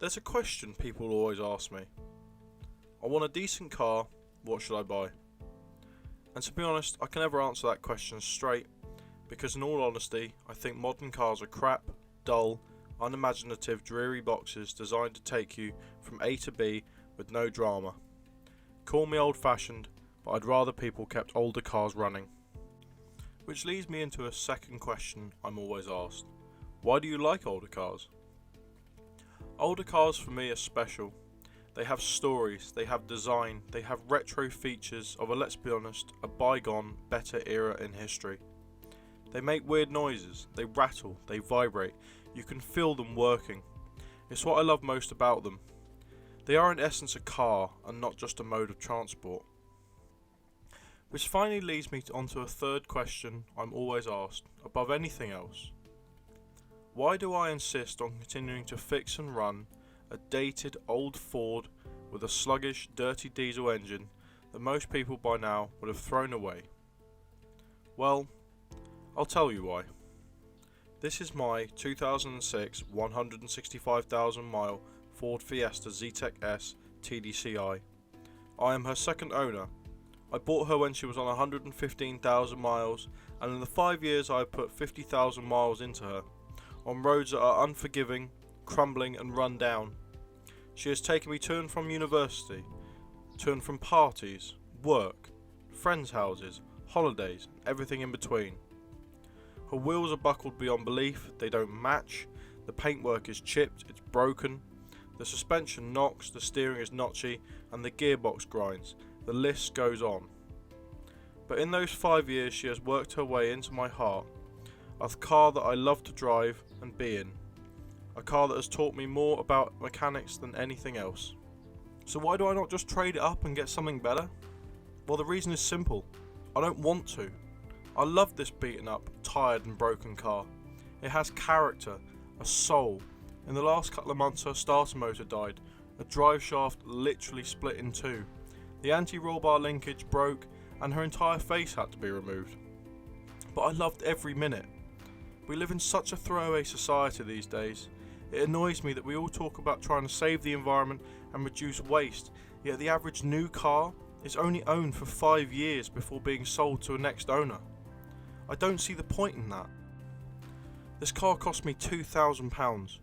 There's a question people always ask me. I want a decent car, what should I buy? And to be honest, I can never answer that question straight, because in all honesty, I think modern cars are crap, dull, unimaginative, dreary boxes designed to take you from A to B with no drama. Call me old-fashioned, but I'd rather people kept older cars running. Which leads me into a second question I'm always asked. Why do you like older cars? Older cars for me are special. They have stories, they have design, they have retro features of let's be honest, a bygone, better era in history. They make weird noises, they rattle, they vibrate, you can feel them working. It's what I love most about them. They are in essence a car and not just a mode of transport. Which finally leads me onto a third question I'm always asked, above anything else. Why do I insist on continuing to fix and run a dated old Ford with a sluggish, dirty diesel engine that most people by now would have thrown away? Well, I'll tell you why. This is my 2006 165,000 mile Ford Fiesta Zetec S TDCi. I am her second owner. I bought her when she was on 115,000 miles, and in the 5 years I have put 50,000 miles into her, on roads that are unforgiving, crumbling and run down. She has taken me to and from university, to and from parties, work, friends' houses, holidays, everything in between. Her wheels are buckled beyond belief, they don't match, the paintwork is chipped, it's broken, the suspension knocks, the steering is notchy, and the gearbox grinds. The list goes on. But in those 5 years she has worked her way into my heart, a car that I love to drive and be in. A car that has taught me more about mechanics than anything else. So why do I not just trade it up and get something better? Well, the reason is simple. I don't want to. I love this beaten up, tired and broken car. It has character, a soul. In the last couple of months her starter motor died. A drive shaft literally split in two. The anti-roll bar linkage broke and her entire face had to be removed. But I loved every minute. We live in such a throwaway society these days. It annoys me that we all talk about trying to save the environment and reduce waste, yet the average new car is only owned for 5 years before being sold to a next owner. I don't see the point in that. This car cost me £2,000,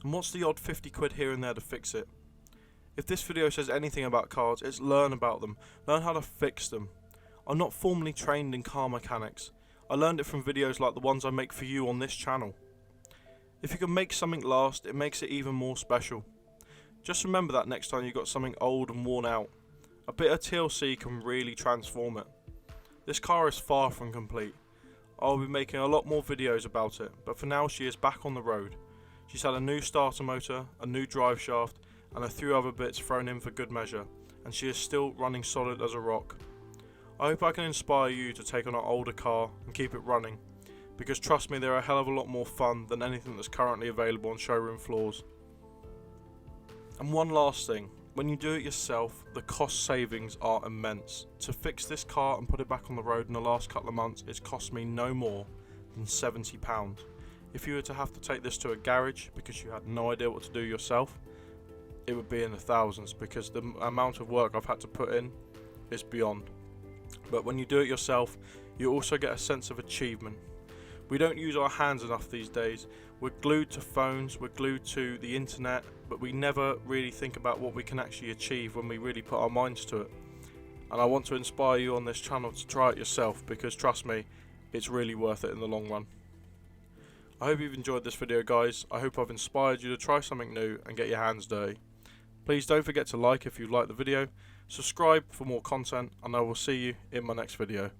and what's the odd 50 quid here and there to fix it? If this video says anything about cars, it's learn about them, learn how to fix them. I'm not formally trained in car mechanics. I learned it from videos like the ones I make for you on this channel. If you can make something last, it makes it even more special. Just remember that next time you've got something old and worn out. A bit of TLC can really transform it. This car is far from complete. I'll be making a lot more videos about it, but for now she is back on the road. She's had a new starter motor, a new drive shaft, and a few other bits thrown in for good measure, and she is still running solid as a rock. I hope I can inspire you to take on an older car and keep it running, because trust me, they're a hell of a lot more fun than anything that's currently available on showroom floors. And one last thing, when you do it yourself, the cost savings are immense. To fix this car and put it back on the road in the last couple of months, it's cost me no more than £70. If you were to have to take this to a garage because you had no idea what to do yourself, it would be in the thousands, because the amount of work I've had to put in is beyond. But when you do it yourself, you also get a sense of achievement. We don't use our hands enough these days. We're glued to phones, we're glued to the internet, but we never really think about what we can actually achieve when we really put our minds to it. And I want to inspire you on this channel to try it yourself, because trust me, it's really worth it in the long run. I hope you've enjoyed this video, guys. I hope I've inspired you to try something new and get your hands dirty. Please don't forget to like if you liked the video, subscribe for more content, and I will see you in my next video.